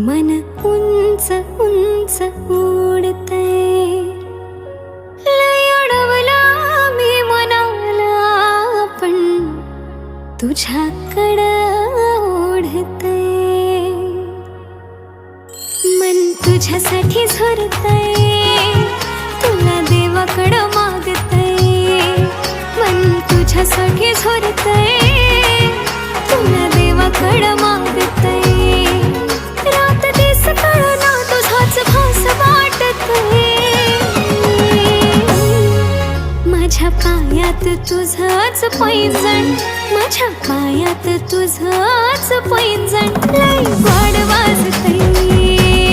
मन उंच उंच उडतय, लय अडवला मी मनाला, पण तुझ्याकडं ओढतय. मन तुझ्यासाठी झुरतय, तुला देवाकडं मागतय. मन तुझ्यासाठी झुरतय, तुला देवाकडं मागतय. रात दिस कळना तुझाच भास वाटतय. माझ्या पायात तुझंच पैंजण, माझ्या पायात तुझंच पैंजण. लय गोड वाजतय,